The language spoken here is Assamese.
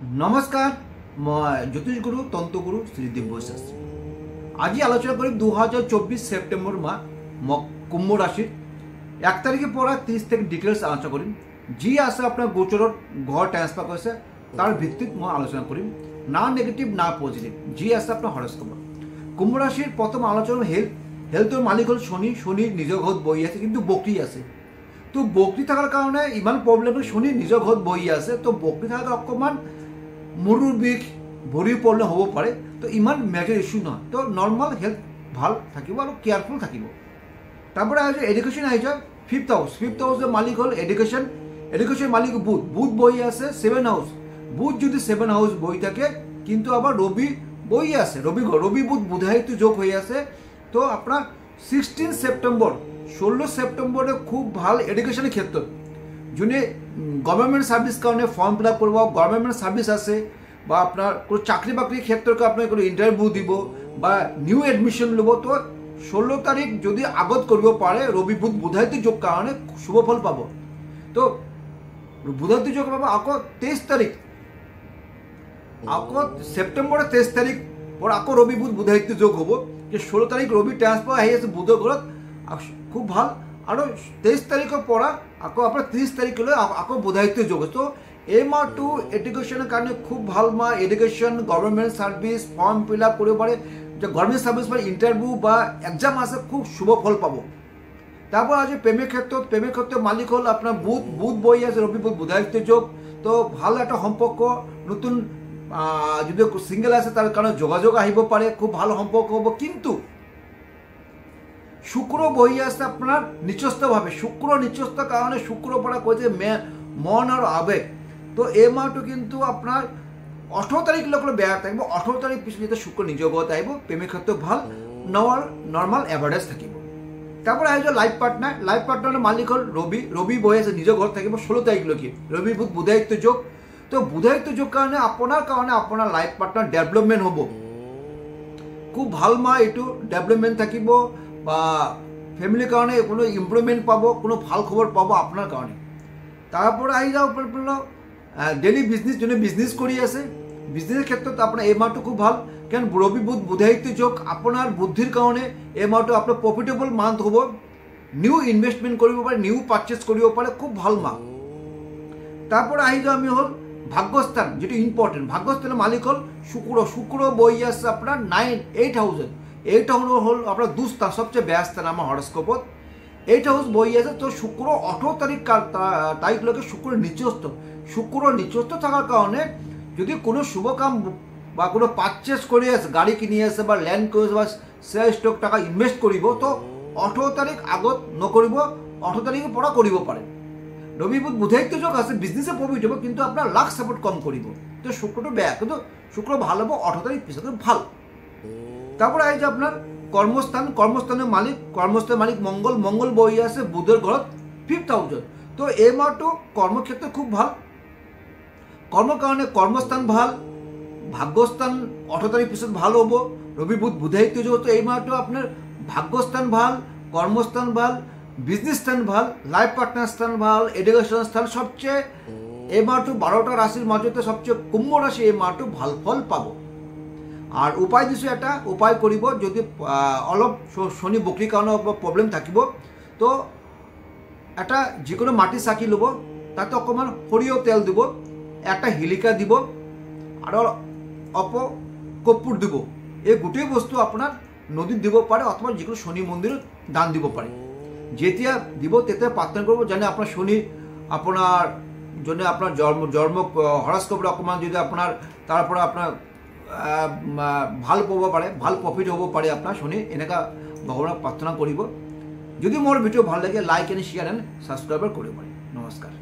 नमस्कार मैं ज्योतिषगुरु तंत्रगुरु श्री दिव्य शास्त्री आज आलोचना करी 2024 सेप्टेम्बर माह कुंभ राशि 1 तारीखे पर 30 तक डिटेल्स आलोचना करी जी आसे अपना गोचर घर ट्रांसफार कैसे तार भित्तित मैं आलोचना करी ना नेगेटिव ना पजिटिव जी आसे अपना हरस्कोप कुंभ राशि प्रथम आलोचना हेल्थर मालिक हल शनि शनि निज घर बहि आछे किन्तु बकरी आछे तो बकरी थाकार कारणे इमान प्रब्लेम शनि निज घर बहि आछे तो बकरी थाकार अकमान मुरुर बिष भरि प्रब्लेम हब पारे तो इमान मेजर इश्यू ना तो नर्माल हेल्थ ভাল থাকিব और केयरफुल থাকিব তারপরে আছে এডুকেশন আইছে ফিফথ হাউস মালিক হল এডুকেশন মালিক বুধ বই আছে 7 হাউস বুধ যদি 7 হাউস বই থাকে কিন্তু আবার রবি বই আছে রবি বুধ বুধায়িত যোগ হয়ে আছে তো আপনার 16 সেপ্টেম্বর 16 সেপ্টেম্বরে খুব ভাল এডুকেশনের ক্ষেত্রে যোনে গভর্নমেন্ট সার্ভিস কারণে ফর্ম ফিল আপ করব গভর্নমেন্ট সার্ভিস আছে বা আপনার কোনো চাকরি বাকরি ক্ষেত্রকে আপনার কোনো ইন্টারভিউ দিব বা নিউ এডমিশন লব তো 16 তারিখ যদি আগত করব পারে রবি বুধ বুধায়িত যোগ কারণে শুভ ফল পাবো তো বুধায়িত যোগ পাবো আকৌ 23 তারিখ আকৌ সেপ্টেম্বরের 23 তারিখ পর আকৌ রবি বুধ বুধায়িত যোগ হব যে 16 তারিখ রবি ট্রান্সফার হয়ে আছে বুধ ঘরত খুব ভাল और 23 तारीखर पर आको अपना 30 तारीख आको बुधायित जोग तो ए माह एडुकेशन कारण खूब भल माह education government service form fill आप कर पारे जो गवर्नमेंट सार्विस इंटरव्यू बा एग्जाम आसे खूब शुभ फल पाबो तारपर आज प्रेमेर क्षेत्र मालिक हल अपना बुध बई आछे रवि बुध बुधायित जोग तो भल एक सम्पर्क नतुन जो सिंगल आछे तार कारण जोगाजोग आहिब पारे खूब भल सम्पर्क हबो किन्तु शुक्र बहि आछे आपनार निचस्त भावे शुक्र निचस्त कारण शुक्र पड़ा कइते मन और आवेग तो ए माहटो किन्तु आपनार 18 तारीख लोक बेया थाकबो 18 तारीख पिछले जेते शुक्र निज गत आइबो प्रेमिक क्षेत्र ভাল नर्माल एभारेज থাকিবো তারপর আইজো লাইফ পার্টনার মালিক হল রবি বহি আছে নিজ ঘর থাকিবো 16 তারিখ লকি রবি বুধ বুধায়িত যোগ তো বুধায়িত যোগ কারণে আপনার লাইফ পার্টনার ডেভেলপমেন্ট হবো খুব ভাল মা এটু ডেভেলপমেন্ট থাকিবো বা ফ্যামিলির কারণে কোনো ইমপ্রুভমেন্ট পাবো কোনো ভাল খবর পাবো আপনার কারণে তারপরে আই যাও ডেলি বিজনেস জন্য বিজনেস করি আছে বিজনেসের ক্ষেত্রে আপনার এই মাহটো খুব ভাল কারণ রবি বুধ বুধায়িত যোগ আপনার বুদ্ধির কারণে এই মাহটো আপনার প্রফিটেবল মান্থ হবো নিউ ইনভেস্টমেন্ট করব পারে নিউ পারচেজ করব পারে খুব ভাল মাহ তারপরে আই যাও আমি হল ভাগ্যস্থান যেটা ইম্পর্টেন্ট ভাগ্যস্থানের মালিক হল শুক্র বই আছে আপনার 8 হাউসের এইটা হল আপনার দুস্থান সবচেয়ে ব্যয় স্থান আমার হরস্কোপত 8 হাউস বই আছে তো শুক্র 18 তারিখ লোকে শুক্র নিচস্থ থাকার কারণে যদি কোনো শুভ কাম বা কোনো পারচেজ করে আছে গাড়ি কিনে আছে বা ল্যান্ড করে বা শেয়ার স্টক টাকা ইনভেস্ট করিব তো 18 তারিখ আগত নকরিব 18 তারিখে পড়া করিব পারে রবি বুধ বুধায়িত যোগ আছে বিজনেসে প্রফিট হবো কিন্তু আপনার লাক সাপোর্ট কম করিব তো শুক্রটা ব্যয় কিন্তু শুক্র ভালো হবো 18 তারিখ পিছনে ভালো তারপরে আইছে আপনার কর্মস্থানের মালিক মঙ্গল বই আছে বুধের ঘরত 5th হাউস তো এই মাহটো কর্মক্ষেত্রে খুব ভাল কর্ম কারণে কর্মস্থান ভাল ভাগ্যস্থান 18 তারিখ পিছত ভাল হবো রবি বুধ বুধায়িত যোগ তো এই মাহটো আপনার ভাগ্যস্থান ভাল কর্মস্থান ভাল বিজনেস স্থান ভাল লাইফ পার্টনার স্থান ভাল এডুকেশন স্থান সবচেয়ে এই মাহটো 12টা রাশির মাঝে সবচেয়ে কুম্ভ রাশি এই মাহটো ভাল ফল পাবো আর উপায় দিছো এটা উপায় করিব যদি অলপ শনি বকরি কারণে প্রবলেম থাকিব তো এটা যিকোনো মাটি চাকি লব তাতে অকমান সরিয়হ তেল দিব একটা হিলিকা দিব আর কর্পূর দিব এই গোটেই বস্তু আপনার নদীত দিব পারে অথবা যিকোনো শনি মন্দিৰত দান দিব পারে যেতিয়া দিব তেতিয়া প্রার্থনা করব যেন আপনার শনি আপনার জন্য আপনার জন্ম হরস্কোপে অকমান যদি আপনার তারপরে আপনার ভাল পাব পারে ভাল প্রফিট হব পারে আপনার শনি এনেকা ভগবানক প্রার্থনা করিব যদি মোর ভিডিও ভাল লাগে like and share and subscribe করিব পারে নমস্কার।